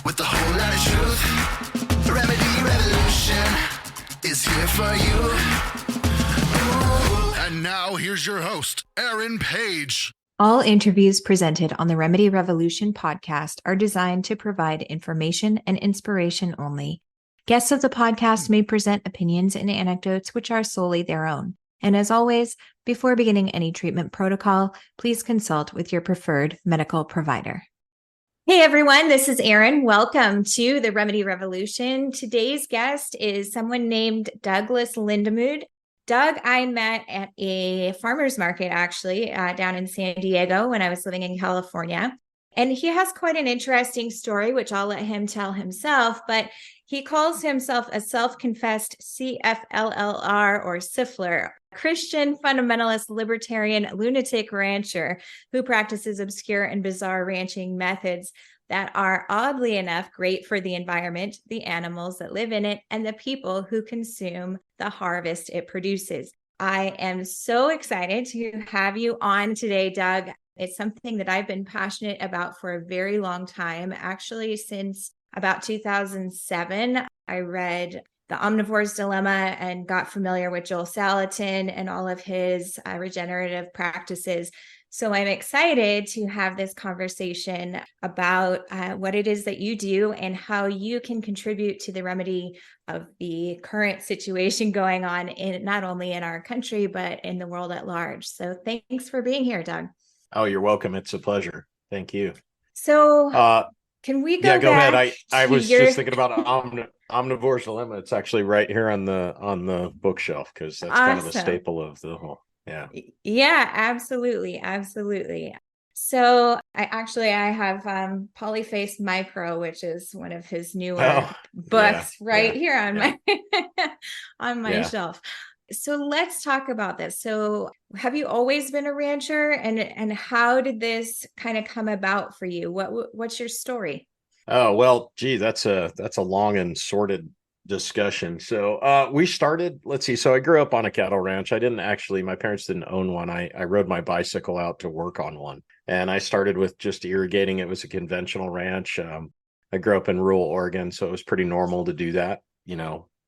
with a whole lot of truth. Remedy Revolution is here for you. Ooh. And now here's your host, Aaron Page. All interviews presented on the Remedy Revolution podcast are designed to provide information and inspiration only. Guests of the podcast may present opinions and anecdotes which are solely their own. And as always, before beginning any treatment protocol, please consult with your preferred medical provider. Hey everyone, this is Erin. Welcome to the Remedy Revolution. Today's guest is someone named Doug Lindamood. Doug, I met at a farmer's market, actually, down in San Diego when I was living in California. And he has quite an interesting story, which I'll let him tell himself, but he calls himself a self-confessed CFLLR or Siffler, Christian fundamentalist libertarian lunatic rancher who practices obscure and bizarre ranching methods that are oddly enough great for the environment, the animals that live in it, and the people who consume the harvest it produces. I am so excited to have you on today, Doug. It's something that I've been passionate about for a very long time, actually since about 2007. I read The Omnivore's Dilemma and got familiar with Joel Salatin and all of his regenerative practices. So I'm excited to have this conversation about what it is that you do and how you can contribute to the remedy of the current situation going on in not only in our country, but in the world at large. So thanks for being here, Doug. Oh, you're welcome. It's a pleasure. Thank you. So can we go go back ahead. I was your... just thinking about Omnivore's Dilemma. It's actually right here on the bookshelf because that's kind of a staple of the whole. Yeah, absolutely. So I have Polyface Micro, which is one of his newer books here on my shelf. So let's talk about this. So have you always been a rancher, and how did this kind of come about for you? What's your story? Oh, well, gee, that's a long and sordid discussion. So we started, let's see. So I grew up on a cattle ranch. My parents didn't own one. I rode my bicycle out to work on one. And I started with just irrigating. It was a conventional ranch. I grew up in rural Oregon, so it was pretty normal to do that,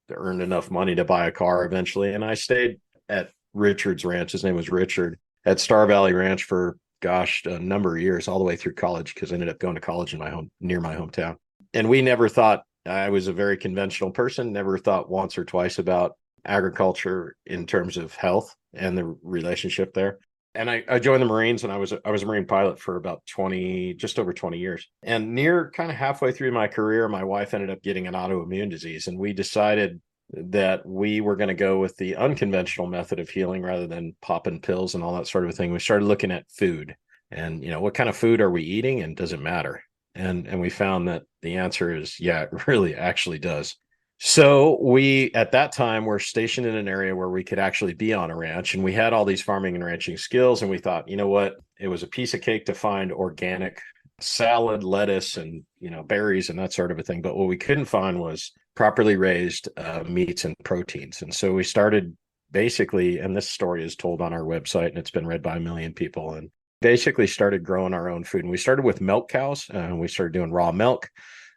to earn enough money to buy a car eventually. And I stayed at Richard's ranch. His name was Richard, at Star Valley Ranch for, a number of years, all the way through college, because I ended up going to college near my hometown. And we never thought, I was a very conventional person, never thought once or twice about agriculture in terms of health and the relationship there. And I joined the Marines, and I was a Marine pilot for about just over 20 years. And near kind of halfway through my career, my wife ended up getting an autoimmune disease, and we decided that we were going to go with the unconventional method of healing rather than popping pills and all that sort of thing. We started looking at food and, what kind of food are we eating, and does it matter? And we found that the answer is, yeah, it really actually does. So we, at that time, were stationed in an area where we could actually be on a ranch, and we had all these farming and ranching skills. And we thought, you know what, it was a piece of cake to find organic salad, lettuce, and, berries and that sort of a thing. But what we couldn't find was properly raised meats and proteins. And so we started basically, and this story is told on our website and it's been read by 1 million people, and basically started growing our own food. And we started with milk cows, and we started doing raw milk.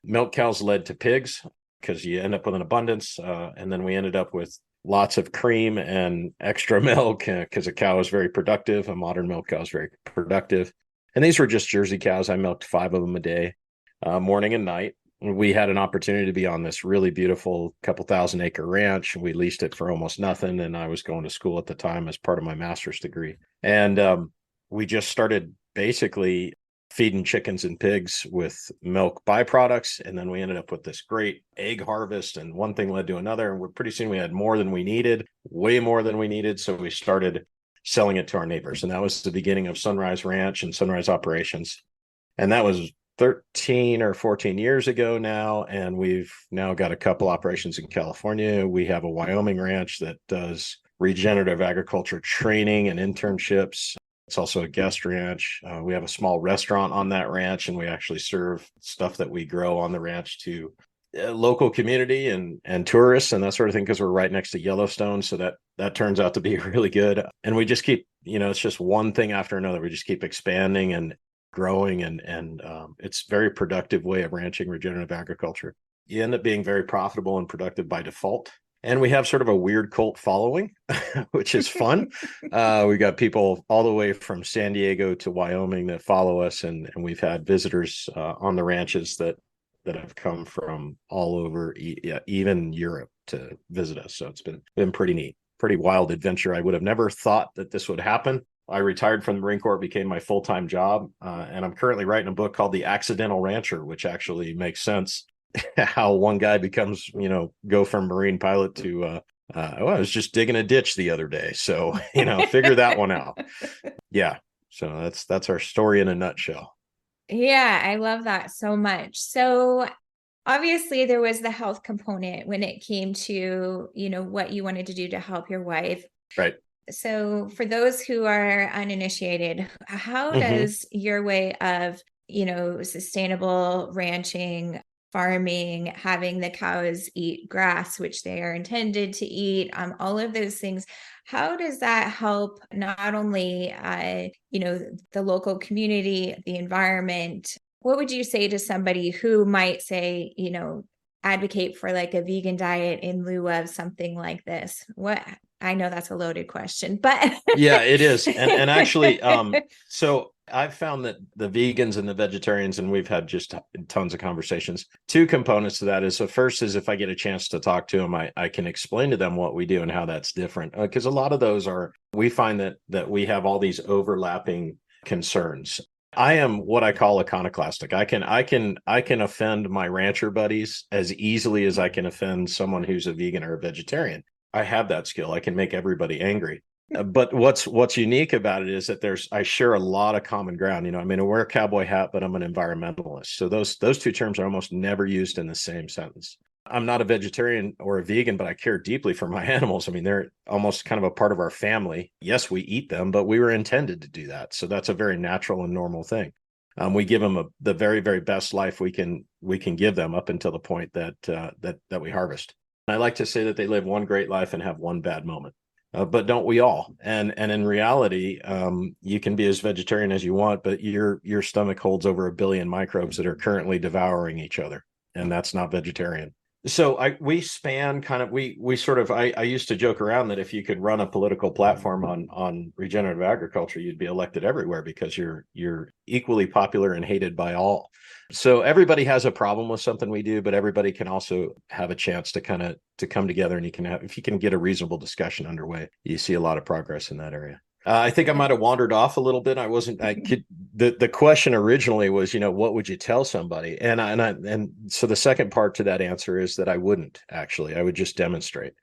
Milk cows led to pigs, because you end up with an abundance. And then we ended up with lots of cream and extra milk, because a cow is very productive. A modern milk cow is very productive. And these were just Jersey cows. I milked 5 of them a day, morning and night. We had an opportunity to be on this really beautiful couple 1,000-acre ranch. We leased it for almost nothing. And I was going to school at the time as part of my master's degree. And we just started basically feeding chickens and pigs with milk byproducts. And then we ended up with this great egg harvest, and one thing led to another. And pretty soon we had more than we needed, way more than we needed. So we started selling it to our neighbors. And that was the beginning of Sunrise Ranch and Sunrise Operations. And that was 13 or 14 years ago now. And we've now got a couple operations in California. We have a Wyoming ranch that does regenerative agriculture training and internships. It's also a guest ranch. We have a small restaurant on that ranch, and we actually serve stuff that we grow on the ranch to local community and tourists and that sort of thing, because we're right next to Yellowstone. So that turns out to be really good. And we just keep, it's just one thing after another. We just keep expanding. And growing, and it's a very productive way of ranching regenerative agriculture. You end up being very profitable and productive by default. And we have sort of a weird cult following, which is fun. We got people all the way from San Diego to Wyoming that follow us, and we've had visitors on the ranches that have come from all over, even Europe, to visit us. So it's been pretty neat, pretty wild adventure. I would have never thought that this would happen. I retired from the Marine Corps, became my full-time job, and I'm currently writing a book called The Accidental Rancher, which actually makes sense. How one guy becomes, go from Marine pilot to, I was just digging a ditch the other day. So, figure that one out. Yeah. So that's our story in a nutshell. Yeah, I love that so much. So obviously there was the health component when it came to, what you wanted to do to help your wife. Right. So for those who are uninitiated, how does your way of, sustainable ranching, farming, having the cows eat grass, which they are intended to eat, all of those things, how does that help not only, the local community, the environment? What would you say to somebody who might say, advocate for like a vegan diet in lieu of something like this? I know that's a loaded question, but yeah, it is. And actually, so I've found that the vegans and the vegetarians, and we've had just tons of conversations. Two components to that is, so first is if I get a chance to talk to them, I can explain to them what we do and how that's different. Because a lot of those we find that we have all these overlapping concerns. I am what I call iconoclastic. I can offend my rancher buddies as easily as I can offend someone who's a vegan or a vegetarian. I have that skill. I can make everybody angry. But what's unique about it is that I share a lot of common ground. I wear a cowboy hat, but I'm an environmentalist. So those two terms are almost never used in the same sentence. I'm not a vegetarian or a vegan, but I care deeply for my animals. They're almost kind of a part of our family. Yes, we eat them, but we were intended to do that. So that's a very natural and normal thing. We give them the very, very best life we can give them up until the point that we harvest. I like to say that they live one great life and have one bad moment. But don't we all? And in reality, you can be as vegetarian as you want, but your stomach holds over 1 billion microbes that are currently devouring each other, and that's not vegetarian. So we span kind of I used to joke around that if you could run a political platform on regenerative agriculture, you'd be elected everywhere because you're equally popular and hated by all. So everybody has a problem with something we do, but everybody can also have a chance to come together, and if you can get a reasonable discussion underway, you see a lot of progress in that area. I think I might have wandered off a little bit. The question originally was, what would you tell somebody? And so the second part to that answer is that I wouldn't actually. I would just demonstrate.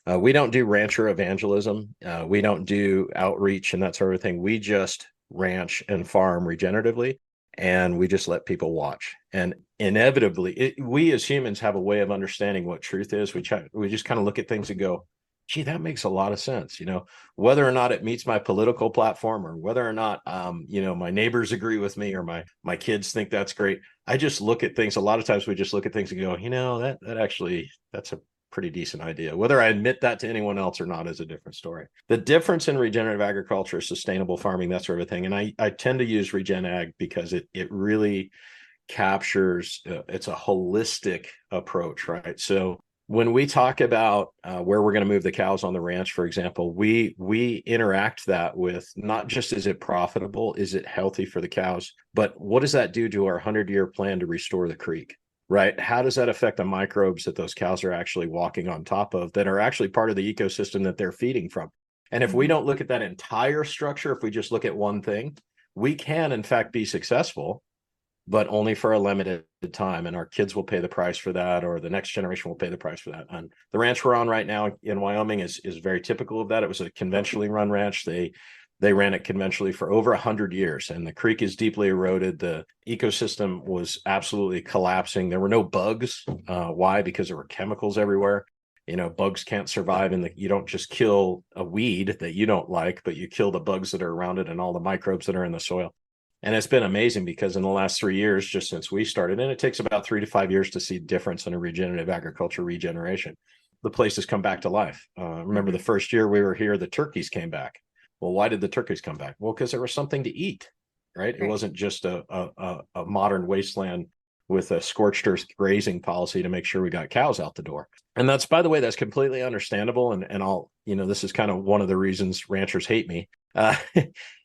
We don't do rancher evangelism. We don't do outreach and that sort of thing. We just ranch and farm regeneratively, and we just let people watch. And inevitably, we as humans have a way of understanding what truth is. We just kind of look at things and go, gee, that makes a lot of sense. Whether or not it meets my political platform, or whether or not, my neighbors agree with me, or my kids think that's great. I just look at things. A lot of times we just look at things and go, that's a pretty decent idea. Whether I admit that to anyone else or not is a different story. The difference in regenerative agriculture, sustainable farming, that sort of thing. And I tend to use regen ag because it really captures, it's a holistic approach, right? So when we talk about where we're going to move the cows on the ranch, for example, we interact that with not just is it profitable, is it healthy for the cows, but what does that do to our 100-year plan to restore the creek, right? How does that affect the microbes that those cows are actually walking on top of, that are actually part of the ecosystem that they're feeding from? And if we don't look at that entire structure, if we just look at one thing, we can in fact be successful, but only for a limited time. And our kids will pay the price for that, or the next generation will pay the price for that. And the ranch we're on right now in Wyoming is very typical of that. It was a conventionally run ranch. They ran it conventionally for over 100 years, and the creek is deeply eroded. The ecosystem was absolutely collapsing. There were no bugs. Why? Because there were chemicals everywhere. Bugs can't survive you don't just kill a weed that you don't like, but you kill the bugs that are around it and all the microbes that are in the soil. And it's been amazing because in the last 3 years, just since we started, and it takes about 3 to 5 years to see difference in a regenerative agriculture regeneration, the place has come back to life. Remember the first year we were here, the turkeys came back. Well, why did the turkeys come back? Well, because there was something to eat, right? It Right. wasn't just a modern wasteland with a scorched earth grazing policy to make sure we got cows out the door. And that's, by the way, that's completely understandable. And I'll, this is kind of one of the reasons ranchers hate me,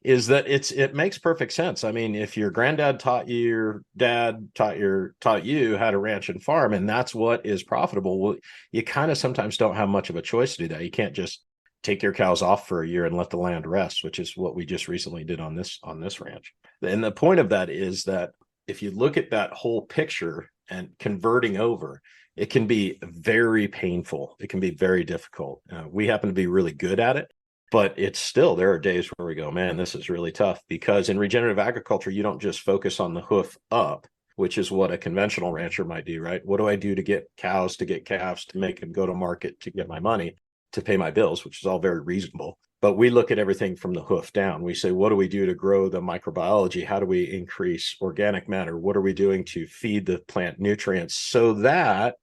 is that it makes perfect sense. I mean, if your granddad taught you, your dad taught you how to ranch and farm, and that's what is profitable, well, you kind of sometimes don't have much of a choice to do that. You can't just take your cows off for a year and let the land rest, which is what we just recently did on this ranch. And the point of that is that if you look at that whole picture and converting over, it can be very painful. It can be very difficult. We happen to be really good at it, but it's still, there are days where we go, man, this is really tough, because in regenerative agriculture, you don't just focus on the hoof up, which is what a conventional rancher might do, right? What do I do to get cows, to get calves, to make them go to market, to get my money, to pay my bills, which is all very reasonable. But we look at everything from the hoof down. We say, what do we do to grow the microbiology? How do we increase organic matter? What are we doing to feed the plant nutrients so that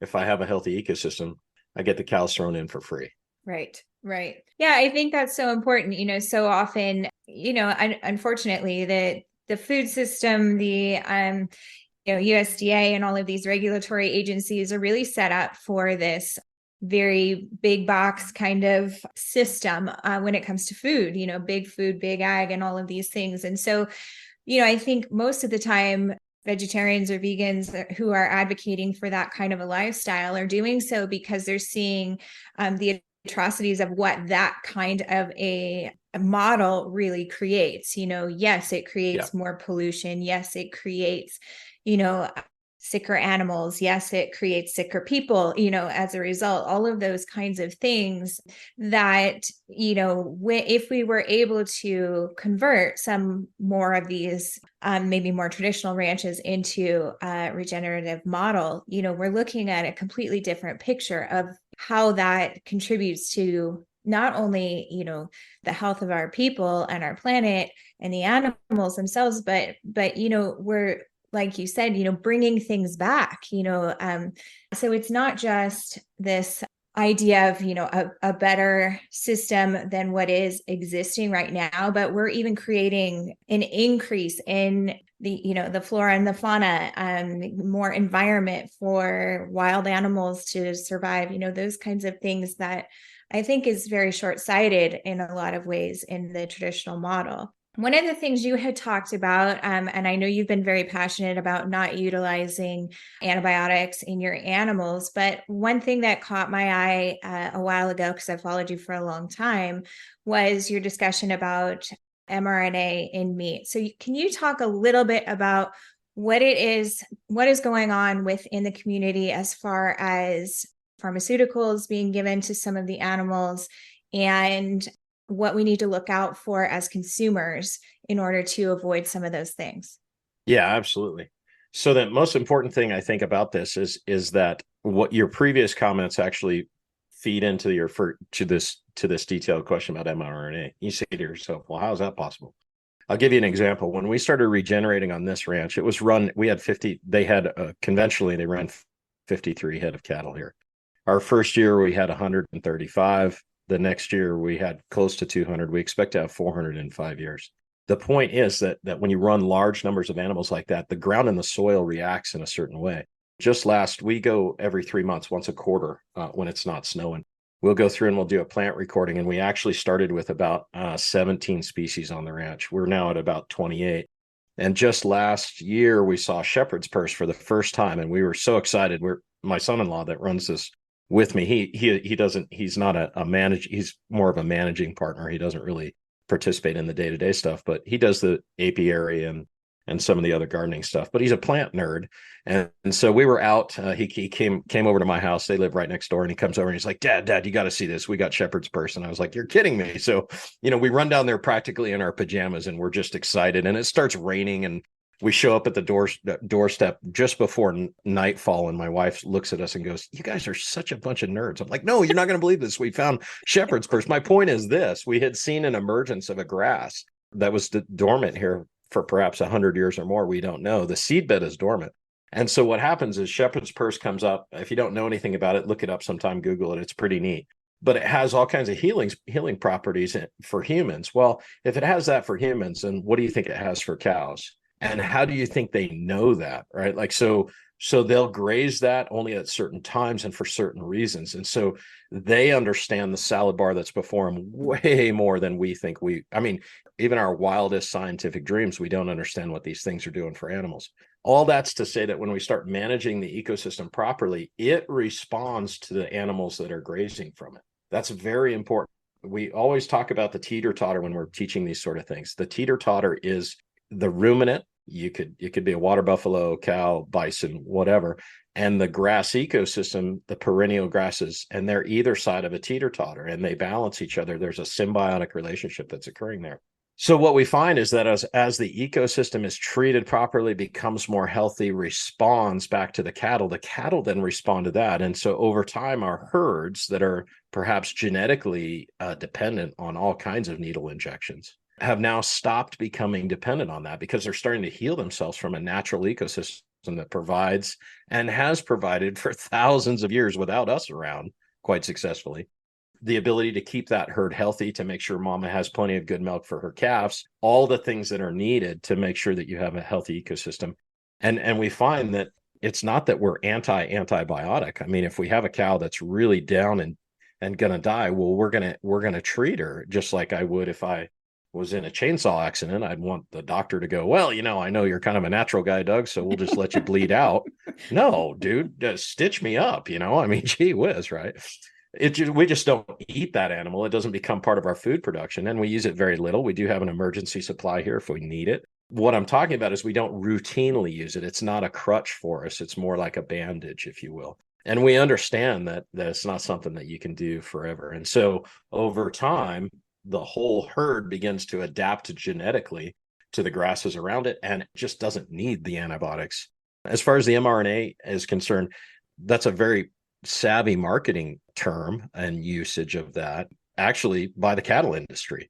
if I have a healthy ecosystem, I get the cows thrown in for free? Right. Right. Yeah, I think that's so important. So often, unfortunately, the food system, the USDA and all of these regulatory agencies are really set up for this very big box kind of system when it comes to food, big food, big ag, and all of these things. And so, I think most of the time, vegetarians or vegans who are advocating for that kind of a lifestyle are doing so because they're seeing the atrocities of what that kind of a model really creates. Yes, it creates more pollution. Yes, it creates, sicker animals. Yes, it creates sicker people, as a result, all of those kinds of things that, if we were able to convert some more of these, maybe more traditional ranches into a regenerative model, we're looking at a completely different picture of how that contributes to not only, the health of our people and our planet and the animals themselves, but, we're, like you said, bringing things back, so it's not just this idea of, a better system than what is existing right now, but we're even creating an increase in the flora and the fauna, more environment for wild animals to survive, those kinds of things that I think is very short-sighted in a lot of ways in the traditional model. One of the things you had talked about, and I know you've been very passionate about not utilizing antibiotics in your animals, but one thing that caught my eye a while ago, because I followed you for a long time, was your discussion about mRNA in meat. So can you talk a little bit about what is going on within the community as far as pharmaceuticals being given to some of the animals, and what we need to look out for as consumers in order to avoid some of those things? Yeah, absolutely. So the most important thing I think about this is that what your previous comments actually feed into this detailed question about mRNA. You say to yourself, well, how is that possible? I'll give you an example. When we started regenerating on this ranch, it was we had 50, they had conventionally, they ran 53 head of cattle here. Our first year, we had 135. The next year, we had close to 200. We expect to have 400 in 5 years. The point is that when you run large numbers of animals like that, the ground and the soil reacts in a certain way. We go every 3 months, once a quarter, when it's not snowing. We'll go through and we'll do a plant recording. And we actually started with about 17 species on the ranch. We're now at about 28. And just last year, we saw shepherd's purse for the first time. And we were so excited. My son-in-law that runs this with me, he's not a manage, he's more of a managing partner. He doesn't really participate in the day-to-day stuff, but he does the apiary and some of the other gardening stuff, but he's a plant nerd. And so we were out, he came over to my house. They live right next door, and he comes over and he's like, Dad, you got to see this. We got shepherd's purse. And I was like, you're kidding me. So, we run down there practically in our pajamas, and we're just excited, and it starts raining, and we show up at the doorstep just before nightfall, and my wife looks at us and goes, you guys are such a bunch of nerds. I'm like, no, you're not going to believe this. We found shepherd's purse. My point is this: we had seen an emergence of a grass that was dormant here for perhaps 100 years or more. We don't know. The seedbed is dormant. And so what happens is shepherd's purse comes up. If you don't know anything about it, look it up sometime, Google it. It's pretty neat. but it has all kinds of healing properties for humans. Well, if it has that for humans, then what do you think it has for cows? And how do you think they know that, right? Like, so they'll graze that only at certain times and for certain reasons. And so they understand the salad bar that's before them way more than we think I mean, even our wildest scientific dreams, we don't understand what these things are doing for animals. All that's to say that when we start managing the ecosystem properly, it responds to the animals that are grazing from it. That's very important. We always talk about the teeter-totter when we're teaching these sort of things. The teeter-totter is the ruminant. It could be a water buffalo, cow, bison, whatever, and the grass ecosystem, the perennial grasses, and they're either side of a teeter-totter, and they balance each other. There's a symbiotic relationship that's occurring there. So what we find is that as the ecosystem is treated properly, becomes more healthy, responds back to the cattle then respond to that. And so over time, our herds that are perhaps genetically dependent on all kinds of needle injections have now stopped becoming dependent on that, because they're starting to heal themselves from a natural ecosystem that provides and has provided for thousands of years without us around quite successfully. The ability to keep that herd healthy, to make sure mama has plenty of good milk for her calves, all the things that are needed to make sure that you have a healthy ecosystem. And we find that it's not that we're antibiotic. I mean, if we have a cow that's really down and gonna die, well, we're gonna treat her just like I would if I was in a chainsaw accident. I'd want the doctor to go, well, I know you're kind of a natural guy, Doug, so we'll just let you bleed out. No, dude, just stitch me up. I mean, gee whiz, right? We just don't eat that animal. It doesn't become part of our food production, and we use it very little. We do have an emergency supply here if we need it. What I'm talking about is we don't routinely use it. It's not a crutch for us. It's more like a bandage, if you will. And we understand that it's not something that you can do forever. And so over time, the whole herd begins to adapt genetically to the grasses around it, and it just doesn't need the antibiotics. As far as the mRNA is concerned, that's a very savvy marketing term and usage of that, actually, by the cattle industry.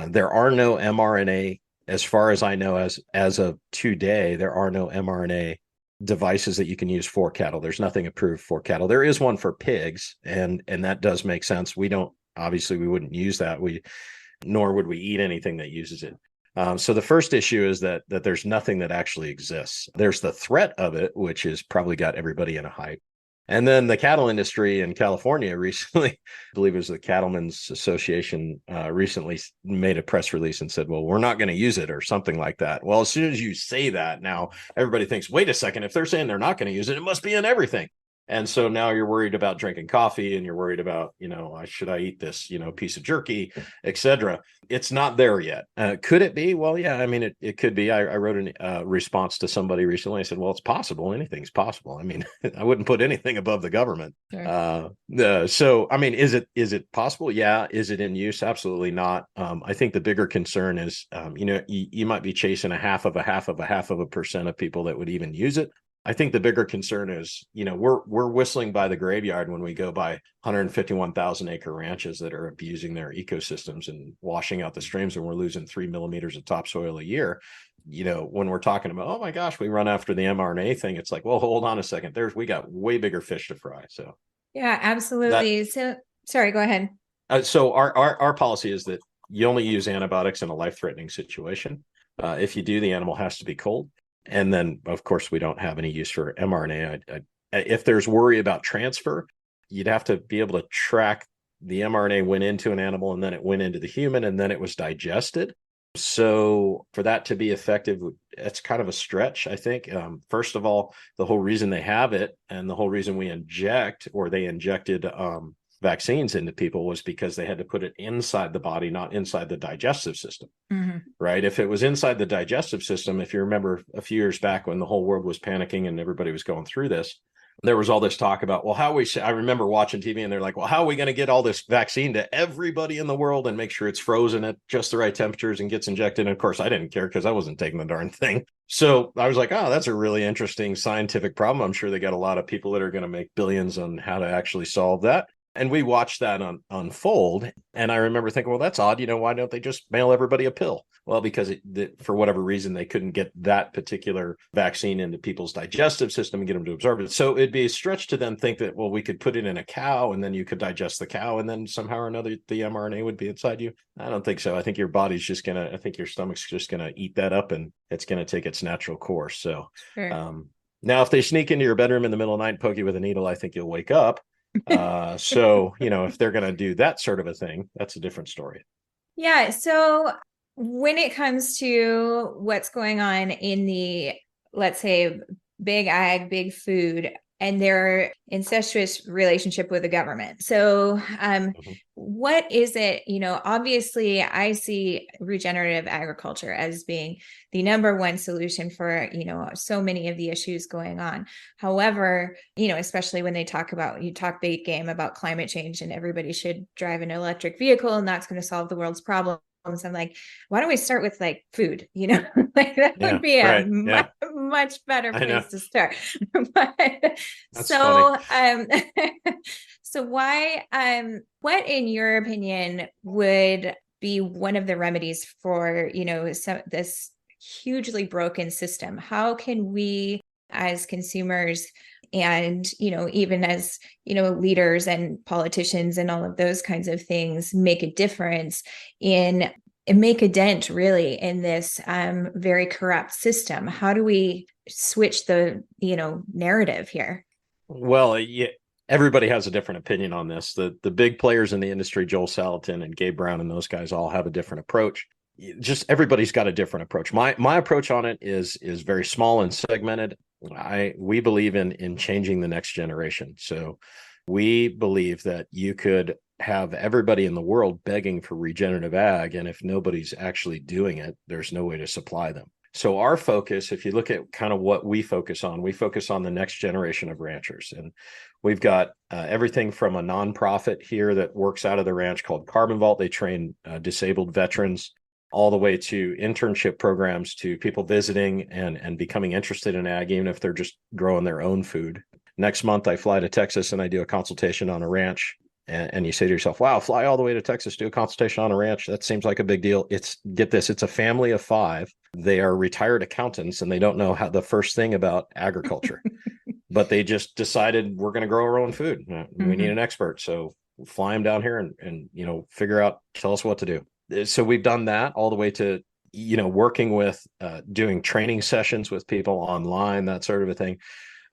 There are no mRNA, as far as I know, as of today, there are no mRNA devices that you can use for cattle. There's nothing approved for cattle. There is one for pigs, and that does make sense. Obviously, we wouldn't use that. Nor would we eat anything that uses it. So the first issue is that there's nothing that actually exists. There's the threat of it, which has probably got everybody in a hype. And then the cattle industry in California recently, I believe it was the Cattlemen's Association, recently made a press release and said, well, we're not going to use it or something like that. Well, as soon as you say that, now everybody thinks, wait a second, if they're saying they're not going to use it, it must be in everything. And so now you're worried about drinking coffee, and you're worried about, should I eat this, piece of jerky, etc. It's not there yet. Could it be? Well, yeah, I mean, it could be. I wrote a response to somebody recently. I said, well, it's possible. Anything's possible. I mean, I wouldn't put anything above the government. Sure. So, I mean, is it possible? Yeah. Is it in use? Absolutely not. I think the bigger concern is, you might be chasing a half of a percent of people that would even use it. I think the bigger concern is, we're whistling by the graveyard when we go by 151,000 acre ranches that are abusing their ecosystems and washing out the streams, and we're losing 3 millimeters of topsoil a year. When we're talking about, oh my gosh, we run after the mRNA thing, it's like, well, hold on a second. We got way bigger fish to fry. So yeah, absolutely. So sorry, go ahead. So our policy is that you only use antibiotics in a life-threatening situation. If you do, the animal has to be cold. And then, of course, we don't have any use for mRNA. If there's worry about transfer, you'd have to be able to track the mRNA went into an animal, and then it went into the human, and then it was digested. So for that to be effective, it's kind of a stretch, I think. First of all, the whole reason they have it, and the whole reason we they injected vaccines into people, was because they had to put it inside the body, not inside the digestive system. Mm-hmm. Right? If it was inside the digestive system, if you remember a few years back when the whole world was panicking and everybody was going through this, there was all this talk about, well, I remember watching TV, and they're like, well, how are we going to get all this vaccine to everybody in the world and make sure it's frozen at just the right temperatures and gets injected? And of course, I didn't care, because I wasn't taking the darn thing. So I was like, oh, that's a really interesting scientific problem. I'm sure they got a lot of people that are going to make billions on how to actually solve that. And we watched that unfold. And I remember thinking, well, that's odd. Why don't they just mail everybody a pill? Well, because for whatever reason, they couldn't get that particular vaccine into people's digestive system and get them to absorb it. So it'd be a stretch to then think that, well, we could put it in a cow and then you could digest the cow and then somehow or another, the mRNA would be inside you. I don't think so. I think your body's just I think your stomach's just going to eat that up and it's going to take its natural course. So, Sure. now if they sneak into your bedroom in the middle of the night and poke you with a needle, I think you'll wake up. So, if they're going to do that sort of a thing, that's a different story. Yeah. So when it comes to what's going on in the, let's say, big ag, big food, and their incestuous relationship with the government. So what is it, obviously I see regenerative agriculture as being the number one solution for, so many of the issues going on. However, especially when you talk big game about climate change and everybody should drive an electric vehicle and that's going to solve the world's problems. I'm like, why don't we start with like food? Like that would be a much better place to start. But that's so, funny. So why, what in your opinion would be one of the remedies for, this hugely broken system? How can we as consumers and, even as, leaders and politicians and all of those kinds of things make a difference and make a dent really in this very corrupt system? How do we switch the, narrative here? Well, everybody has a different opinion on this. The big players in the industry, Joel Salatin and Gabe Brown and those guys all have a different approach. Just everybody's got a different approach. My approach on it is very small and segmented. We believe in changing the next generation. So we believe that you could have everybody in the world begging for regenerative ag, and if nobody's actually doing it, there's no way to supply them. So our focus, if you look at kind of what we focus on the next generation of ranchers. And we've got everything from a nonprofit here that works out of the ranch called Carbon Vault. They train disabled veterans, all the way to internship programs, to people visiting and becoming interested in ag, even if they're just growing their own food. Next month, I fly to Texas and I do a consultation on a ranch. And you say to yourself, wow, fly all the way to Texas, do a consultation on a ranch. That seems like a big deal. Get this, it's a family of 5. They are retired accountants and they don't know how the first thing about agriculture, but they just decided we're going to grow our own food. We need an expert. So fly them down here and figure out, tell us what to do. So we've done that all the way to, working with doing training sessions with people online, that sort of a thing.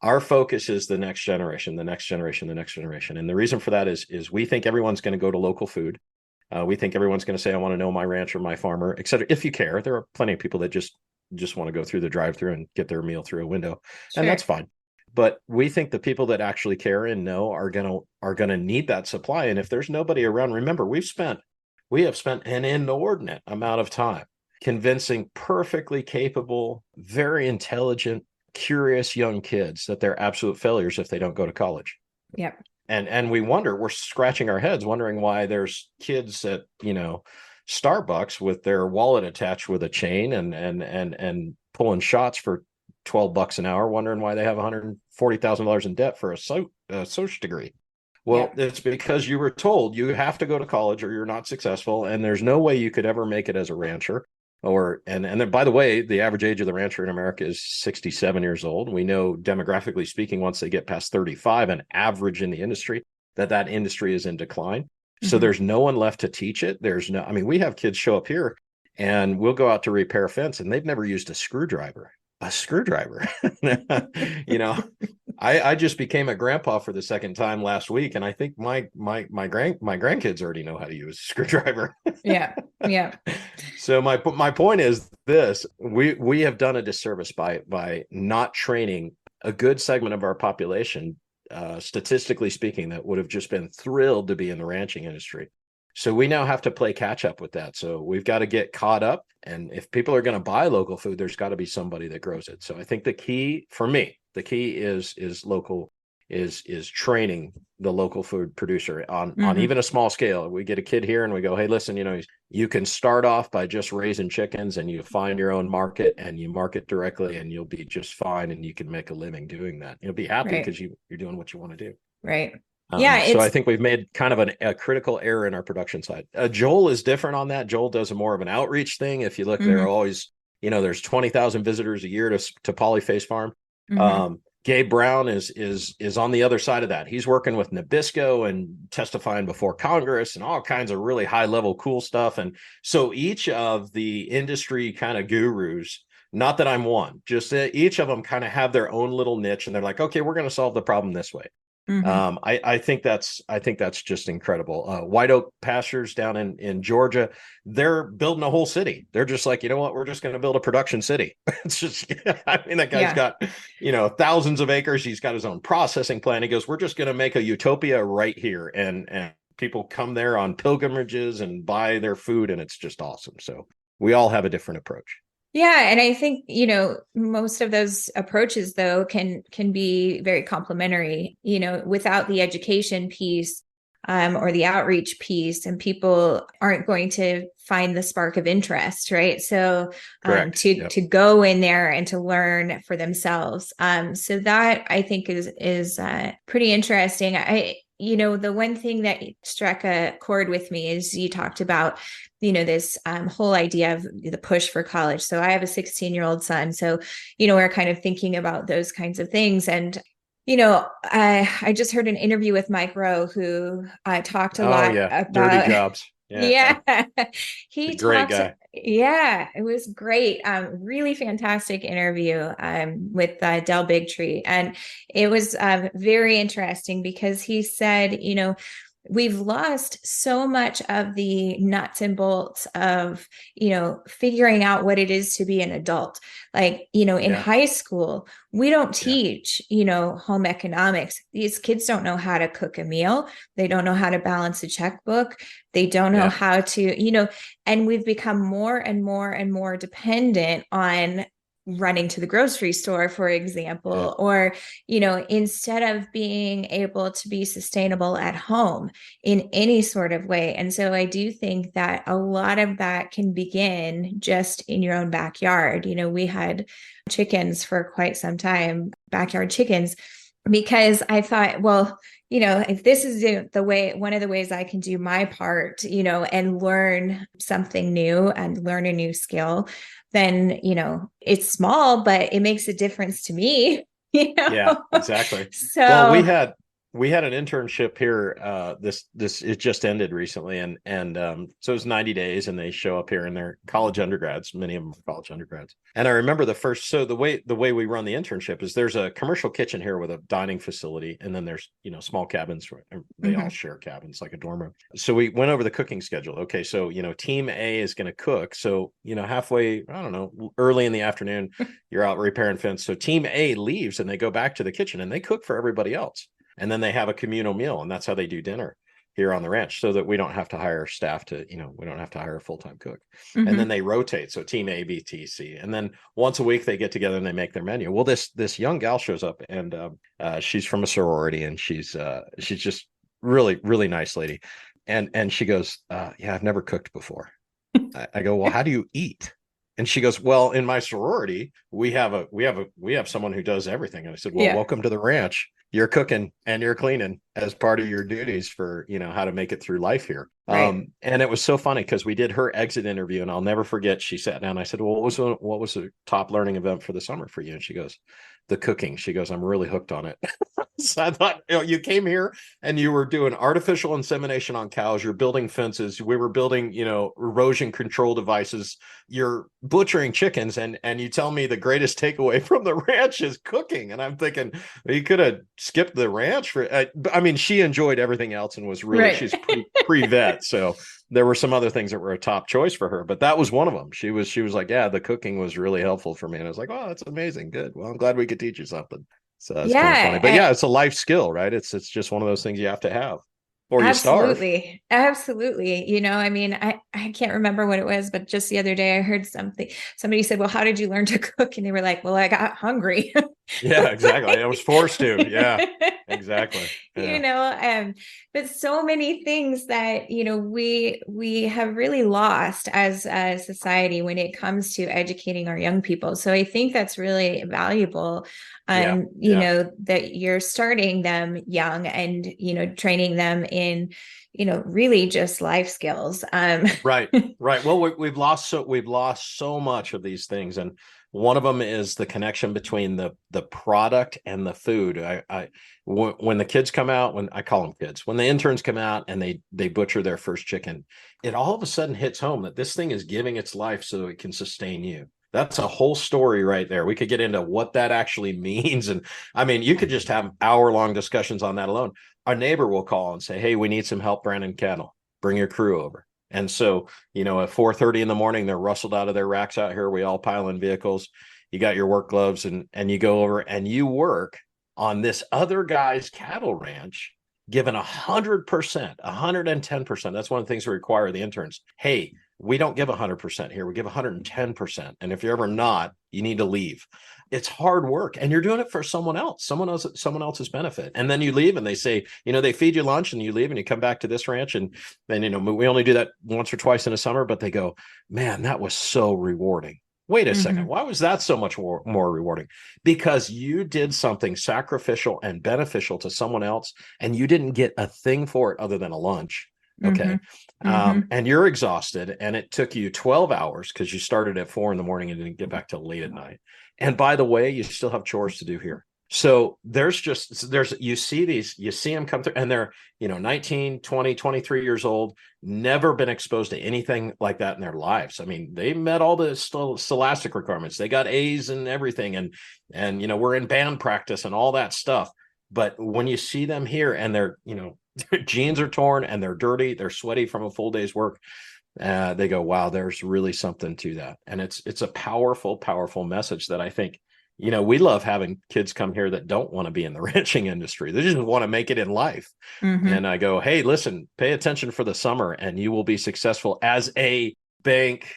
Our focus is the next generation. And the reason for that is we think everyone's going to go to local food. We think everyone's going to say, I want to know my rancher, my farmer, et cetera. If you care, there are plenty of people that just want to go through the drive-through and get their meal through a window. Sure. And that's fine. But we think the people that actually care and know are going to need that supply. And if there's nobody around, remember, we have spent an inordinate amount of time convincing perfectly capable, very intelligent, curious young kids that they're absolute failures if they don't go to college. Yep. And we're scratching our heads wondering why there's kids at, Starbucks with their wallet attached with a chain and pulling shots for $12 an hour, wondering why they have $140,000 in debt for a social degree. Well, It's because you were told you have to go to college or you're not successful. And there's no way you could ever make it as a rancher. And then, by the way, the average age of the rancher in America is 67 years old. We know, demographically speaking, once they get past 35, an average in the industry, that industry is in decline. Mm-hmm. So there's no one left to teach it. We have kids show up here and we'll go out to repair a fence and they've never used a screwdriver. I just became a grandpa for the second time last week, and I think my grandkids already know how to use a screwdriver. Yeah. So my point is this: we have done a disservice by not training a good segment of our population, statistically speaking, that would have just been thrilled to be in the ranching industry. So we now have to play catch up with that. So we've got to get caught up. And if people are going to buy local food, there's got to be somebody that grows it. So I think the key is local, is training the local food producer on even a small scale. We get a kid here and we go, hey, listen, you can start off by just raising chickens and you find your own market and you market directly and you'll be just fine. And you can make a living doing that. You'll be happy because you're doing what you want to do. Right. Yeah, So I it's think we've made kind of a critical error in our production side. Joel is different on that. Joel does a more of an outreach thing. If you look, there are mhm, always, there's 20,000 visitors a year to Polyface Farm. mhm, Gabe Brown is on the other side of that. He's working with Nabisco and testifying before Congress and all kinds of really high level cool stuff. And so each of the industry kind of gurus, not that I'm one, just each of them kind of have their own little niche, and they're like, okay, we're going to solve the problem this way. mhm. I think that's just incredible. White Oak Pastures down in Georgia, they're building a whole city. They're just like, you know what, we're just going to build a production city. It's just, I mean, that guy's Yeah. got, thousands of acres. He's got his own processing plant. He goes, we're just going to make a utopia right here, and people come there on pilgrimages and buy their food, and it's just awesome. So we all have a different approach. Yeah, and I think, most of those approaches though can be very complementary, without the education piece or the outreach piece, and people aren't going to find the spark of interest, right? So Correct. to Yep. to go in there and to learn for themselves. So that I think is pretty interesting. The one thing that struck a chord with me is you talked about this whole idea of the push for college. So I have a 16-year-old son. So, we're kind of thinking about those kinds of things. And, I just heard an interview with Mike Rowe, who talked a Oh lot yeah. Dirty about, jobs. Yeah. yeah, A he great talked, guy. yeah, it was great. Really fantastic interview with Del Bigtree. And it was very interesting because he said, we've lost so much of the nuts and bolts of, figuring out what it is to be an adult. Like, in Yeah. high school, we don't Yeah. teach, home economics. These kids don't know how to cook a meal. They don't know how to balance a checkbook. They don't know Yeah. how to, and we've become more and more and more dependent on running to the grocery store, for Yeah. example, or, instead of being able to be sustainable at home in any sort of way. And so I do think that a lot of that can begin just in your own backyard. We had chickens for quite some time, backyard chickens, because I thought, well, if this is the way, one of the ways I can do my part, and learn something new and learn a new skill, then, it's small, but it makes a difference to me, Yeah, exactly. Well, we So, had an internship here. This it just ended recently, and so it was 90 days, and they show up here, and they're college undergrads. Many of them are college undergrads. And I remember so the way we run the internship is there's a commercial kitchen here with a dining facility, and then there's small cabins. They all mhm, share cabins like a dorm room. So we went over the cooking schedule. Okay, so team A is going to cook. So halfway, I don't know, early in the afternoon, you're out repairing fence. So team A leaves and they go back to the kitchen and they cook for everybody else. And then they have a communal meal, and that's how they do dinner here on the ranch, so that we don't have to hire staff we don't have to hire a full-time cook. And then mhm. they rotate. So team A, B, T, C. And then once a week they get together and they make their menu. Well, this young gal shows up, and she's from a sorority, and she's just really, really nice lady. And she goes, yeah, I've never cooked before. I go, well, how do you eat? And she goes, well, in my sorority, we have someone who does everything. And I said, well, Yeah, welcome to the ranch. You're cooking and you're cleaning as part of your duties for, how to make it through life here. right. And it was so funny because we did her exit interview, and I'll never forget. She sat down. I said, well, what was the top learning event for the summer for you? And she goes, the cooking. She goes, I'm really hooked on it. So I thought, you came here and you were doing artificial insemination on cows. You're building fences. We were building, erosion control devices. You're butchering chickens, and you tell me the greatest takeaway from the ranch is cooking. And I'm thinking, you could have skipped the ranch for. I mean, she enjoyed everything else and was really Right. she's pre-vet, so there were some other things that were a top choice for her, but that was one of them. She was like, yeah, the cooking was really helpful for me, and I was like, oh, that's amazing, good. Well, I'm glad we could teach you something. So that's kind of funny, but Yeah, yeah, it's a life skill, right? It's just one of those things you have to have, or you starve. absolutely. Absolutely. I mean, I can't remember what it was, but just the other day I heard somebody said, well, how did you learn to cook? And they were like, well, I got hungry. Yeah, exactly. I was forced to. Yeah, exactly. You Yeah. know, but so many things that, we have really lost as a society when it comes to educating our young people. So I think that's really valuable. Yeah. Yeah. That you're starting them young and, training them in, really just life skills. Right. Right. Well, we've lost so much of these things, and one of them is the connection between the product and the food. When the kids come out, when I call them kids, when the interns come out and they butcher their first chicken, it all of a sudden hits home that this thing is giving its life so it can sustain you. That's a whole story right there. We could get into what that actually means, and I mean, you could just have hour-long discussions on that alone. Our neighbor will call and say, "Hey, we need some help branding cattle. Bring your crew over." And so, at 4:30 in the morning, they're rustled out of their racks out here. We all pile in vehicles. You got your work gloves, and you go over and you work on this other guy's cattle ranch, given 100%, 110%. That's one of the things we require the interns. Hey, we don't give 100% here. We give 110%. And if you're ever not, you need to leave. It's hard work, and you're doing it for someone else's benefit. And then you leave and they say, they feed you lunch and you leave and you come back to this ranch. And then, we only do that once or twice in a summer, but they go, man, that was so rewarding. Wait a second. Why was that so much more rewarding? Because you did something sacrificial and beneficial to someone else, and you didn't get a thing for it other than a lunch. Okay. And you're exhausted, and it took you 12 hours because you started at 4 a.m. and didn't get back till late at night. And by the way, you still have chores to do here. So you see them come through, and they're, 19, 20, 23 years old, never been exposed to anything like that in their lives. I mean, they met all the scholastic requirements. They got A's and everything. And we're in band practice and all that stuff. But when you see them here and they're, their jeans are torn and they're dirty, they're sweaty from a full day's work, they go, wow, there's really something to that. And it's a powerful, powerful message that I think, we love having kids come here that don't want to be in the ranching industry. They just want to make it in life. And I go, hey, listen, pay attention for the summer and you will be successful as a bank,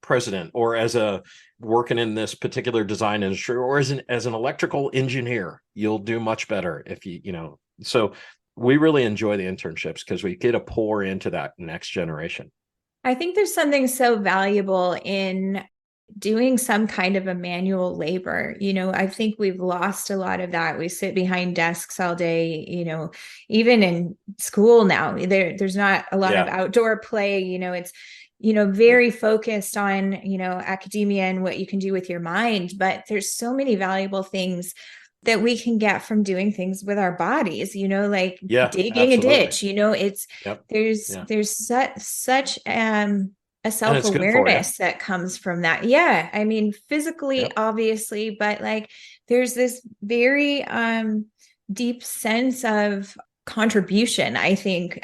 president, or as a working in this particular design industry, or as an electrical engineer. You'll do much better if so we really enjoy the internships because we get to pour into that next generation. I think there's something so valuable in doing some kind of a manual labor. I think we've lost a lot of that. We sit behind desks all day, even in school now, there's not a lot of outdoor play. It's, very focused on, academia and what you can do with your mind, but there's so many valuable things that we can get from doing things with our bodies, like digging a ditch, there's such a self-awareness that comes from that. Yeah. I mean, physically, obviously, but like, there's this very deep sense of contribution, I think,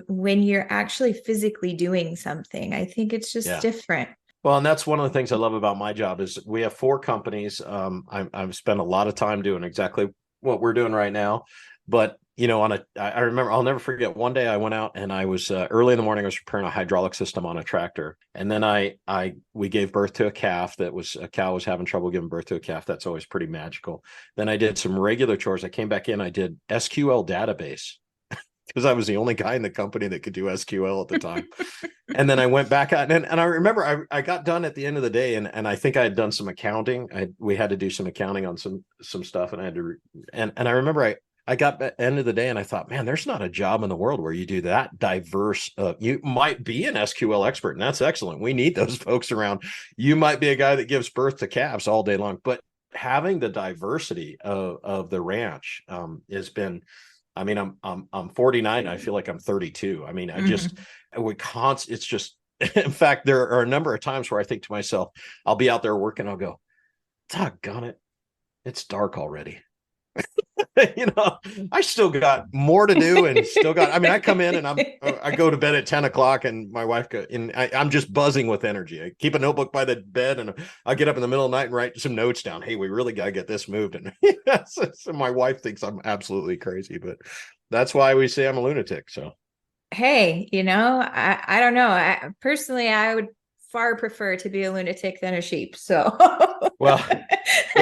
when you're actually physically doing something. I think it's just different. Well, and that's one of the things I love about my job is we have 4 companies. I've spent a lot of time doing exactly what we're doing right now. But, I remember, I'll never forget, one day I went out and I was early in the morning, I was repairing a hydraulic system on a tractor. And then we gave birth to a calf a cow was having trouble giving birth to a calf. That's always pretty magical. Then I did some regular chores. I came back in, I did SQL database because I was the only guy in the company that could do SQL at the time. And then I went back out and I remember I got done at the end of the day and I think I had done some accounting. We had to do some accounting on some stuff and I had to, and I remember I got at the end of the day and I thought, man, there's not a job in the world where you do that diverse. You might be an SQL expert and that's excellent. We need those folks around. You might be a guy that gives birth to calves all day long, but having the diversity of the ranch has been, I mean, I'm 49. I feel like I'm 32. I mean, it's just, in fact, there are a number of times where I think to myself, I'll be out there working. I'll go, doggone it. It's dark already. I still got more to do and I come in and I go to bed at 10 o'clock and my wife I'm just buzzing with energy. I keep a notebook by the bed and I get up in the middle of the night and write some notes down. Hey, we really got to get this moved. And so my wife thinks I'm absolutely crazy, but that's why we say I'm a lunatic. So, hey, I don't know. Personally, I would far prefer to be a lunatic than a sheep. So, well,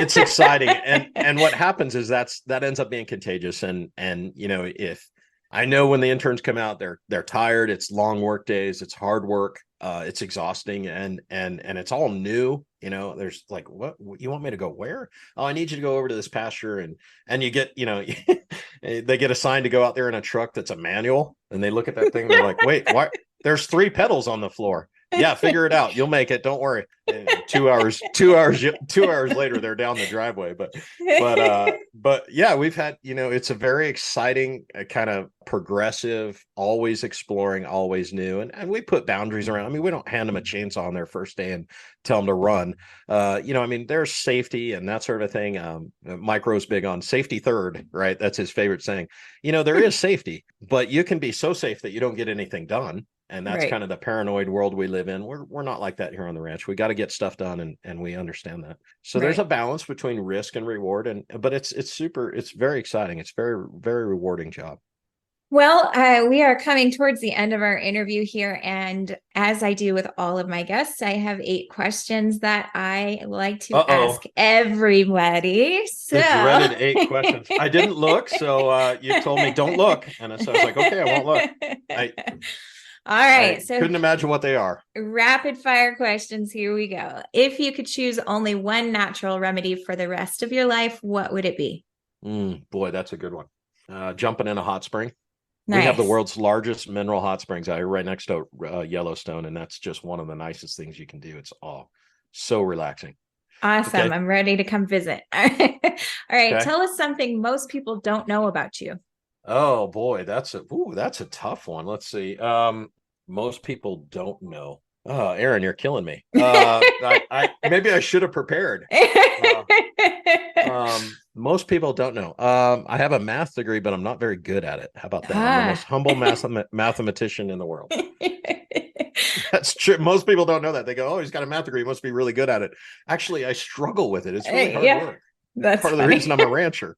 it's exciting. And what happens is that ends up being contagious. And if I know when the interns come out, they're tired, it's long work days, it's hard work, it's exhausting, and it's all new. There's like, what you want me to go where? Oh, I need you to go over to this pasture, and you get, they get assigned to go out there in a truck that's a manual, and they look at that thing, they're like, wait, why? There's 3 pedals on the floor. Yeah, figure it out. You'll make it. Don't worry. 2 hours later, they're down the driveway. But yeah, we've had, it's a very exciting kind of progressive, always exploring, always new. And we put boundaries around. I mean, we don't hand them a chainsaw on their first day and tell them to run. There's safety and that sort of thing. Micro's big on safety third, right? That's his favorite saying. There is safety, but you can be so safe that you don't get anything done. And that's kind of the paranoid world we live in. We're not like that here on the ranch. We got to get stuff done, and we understand that. So there's a balance between risk and reward, but it's very exciting. It's very, very rewarding job. Well, we are coming towards the end of our interview here, and as I do with all of my guests, I have 8 questions that I like to ask everybody. So the dreaded 8 questions. I didn't look, so you told me don't look, and so I was like, okay, I won't look. All right. So couldn't imagine what they are. Rapid fire questions. Here we go. If you could choose only one natural remedy for the rest of your life, what would it be? Boy, that's a good one. Jumping in a hot spring. Nice. We have the world's largest mineral hot springs out here right next to Yellowstone. And that's just one of the nicest things you can do. It's all so relaxing. Awesome. Okay. I'm ready to come visit. All right. Okay. Tell us something most people don't know about you. Oh boy, that's a tough one. Let's see. Most people don't know. Oh, Aaron, you're killing me. Maybe I should have prepared. Most people don't know. I have a math degree, but I'm not very good at it. How about that? I'm the most humble mathematician in the world. That's true. Most people don't know that. They go, "Oh, he's got a math degree. He must be really good at it." Actually, I struggle with it. It's really hard work. That's part of the reason I'm a rancher.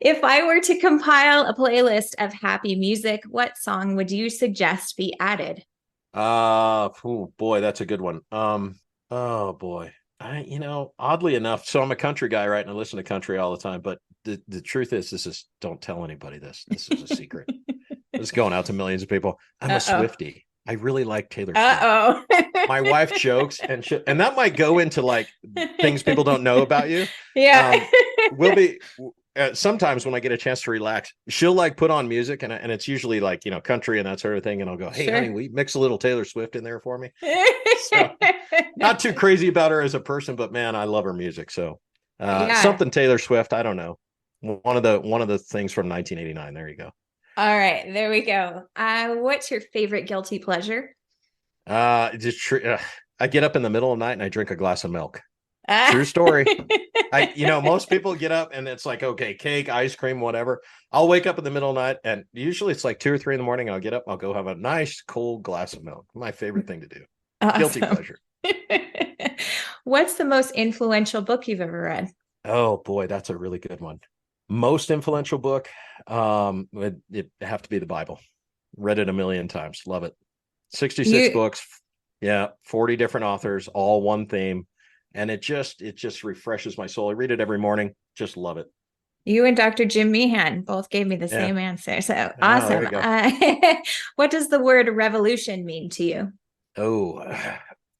If I were to compile a playlist of happy music, what song would you suggest be added? Oh boy, that's a good one. Oh boy. Oddly enough, so I'm a country guy, right? And I listen to country all the time, but the truth is don't tell anybody this. This is a secret. It's going out to millions of people. I'm a Swiftie. I really like Taylor Swift. My wife jokes, and that might go into like things people don't know about you. Yeah. We'll be sometimes when I get a chance to relax, she'll like put on music, and it's usually like country and that sort of thing, and I'll go, "Hey, honey, we mix a little Taylor Swift in there for me." So, not too crazy about her as a person, but man, I love her music. So something Taylor Swift. I don't know. One of the things from 1989. There you go. All right, there we go. What's your favorite guilty pleasure? I get up in the middle of the night and I drink a glass of milk. True story. Most people get up and it's like, okay, cake, ice cream, whatever. I'll wake up in the middle of the night, and usually it's like 2 or 3 in the morning. I'll get up, I'll go have a nice cold glass of milk. My favorite thing to do. Awesome. Guilty pleasure. What's the most influential book you've ever read? Oh boy, that's a really good one. Most influential book, it have to be the Bible. Read it a million times. Love it. 66 books. Yeah, 40 different authors, all one theme. And it just refreshes my soul. I read it every morning. Just love it. You and Dr. Jim Meehan both gave me the same answer. So awesome. What does the word revolution mean to you? Oh,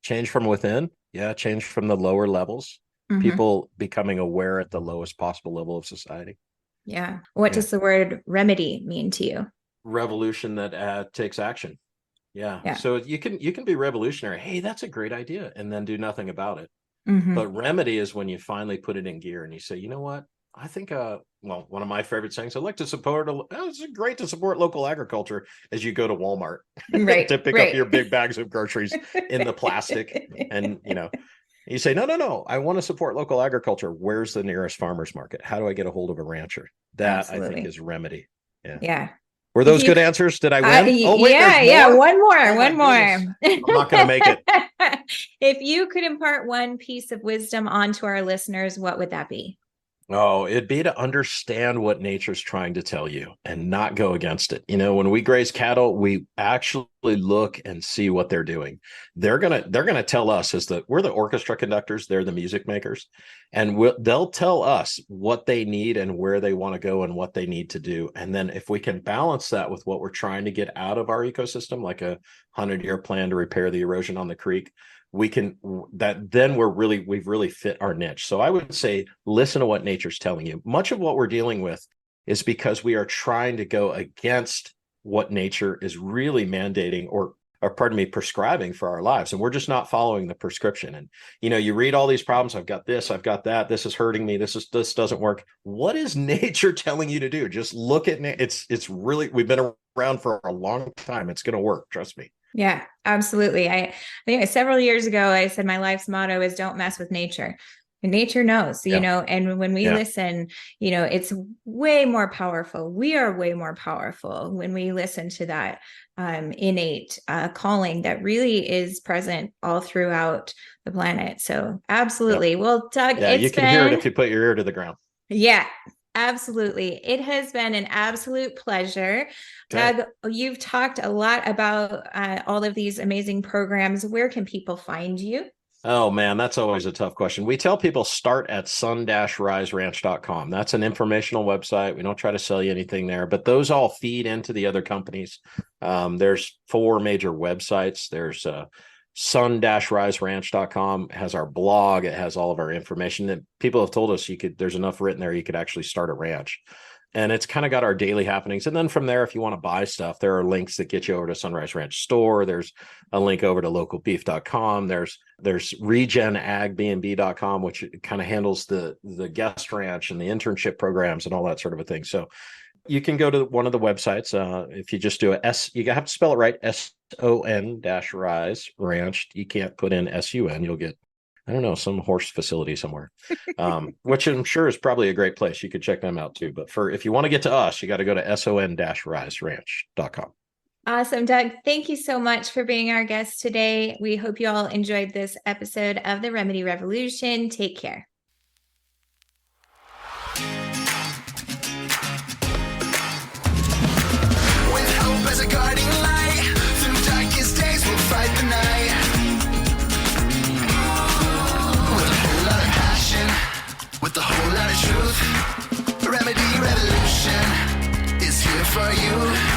change from within. Yeah, change from the lower levels. Mm-hmm. People becoming aware at the lowest possible level of society. Yeah. What does the word remedy mean to you? Revolution that takes action. Yeah. So you can be revolutionary. Hey, that's a great idea, and then do nothing about it. Mm-hmm. But remedy is when you finally put it in gear and you say, you know what? I think, one of my favorite things, I'd like to support, it's great to support local agriculture as you go to Walmart to pick up your big bags of groceries in the plastic. And, you say, no, I want to support local agriculture. Where's the nearest farmer's market? How do I get a hold of a rancher? That Absolutely. I think is remedy. Yeah. Were those good answers? Did I win? One more. I'm not going to make it. If you could impart one piece of wisdom onto our listeners, what would that be? Oh, it'd be to understand what nature's trying to tell you and not go against it. When we graze cattle, we actually look and see what they're doing. They're gonna tell us we're the orchestra conductors, they're the music makers, and they'll tell us what they need and where they want to go and what they need to do. And then if we can balance that with what we're trying to get out of our ecosystem, like a 100-year plan to repair the erosion on the creek, we've really fit our niche. So I would say, listen to what nature's telling you. Much of what we're dealing with is because we are trying to go against what nature is really mandating or prescribing for our lives. And we're just not following the prescription. And, you read all these problems. I've got this, I've got that. This is hurting me. This doesn't work. What is nature telling you to do? Just look at it's really, we've been around for a long time. It's going to work. Trust me. Yeah, absolutely. I think several years ago, I said my life's motto is don't mess with nature. And nature knows, and when we listen, it's way more powerful. We are way more powerful when we listen to that innate calling that really is present all throughout the planet. So absolutely. Yep. Well, Doug, you can hear it if you put your ear to the ground. Yeah. Absolutely. It has been an absolute pleasure. Okay. Doug, you've talked a lot about all of these amazing programs. Where can people find you? Oh, man, that's always a tough question. We tell people start at sun-riseranch.com. That's an informational website. We don't try to sell you anything there, but those all feed into the other companies. There's 4 major websites. There's sun-riseranch.com has our blog. It has all of our information that people have told us there's enough written there. You could actually start a ranch, and it's kind of got our daily happenings. And then from there, if you want to buy stuff, there are links that get you over to Sunrise Ranch store. There's a link over to localbeef.com. There's regenagbnb.com, which kind of handles the guest ranch and the internship programs and all that sort of a thing. So you can go to one of the websites. If you just do you have to spell it right, SON-rise ranch. You can't put in SUN. You'll get, I don't know, some horse facility somewhere, which I'm sure is probably a great place. You could check them out too. But if you want to get to us, you got to go to SON-riseranch.com. Awesome, Doug. Thank you so much for being our guest today. We hope you all enjoyed this episode of the Remedy Revolution. Take care. As a guiding light through darkest days, we'll fight the night with a whole lot of passion, with a whole lot of truth. Remedy Revolution is here for you.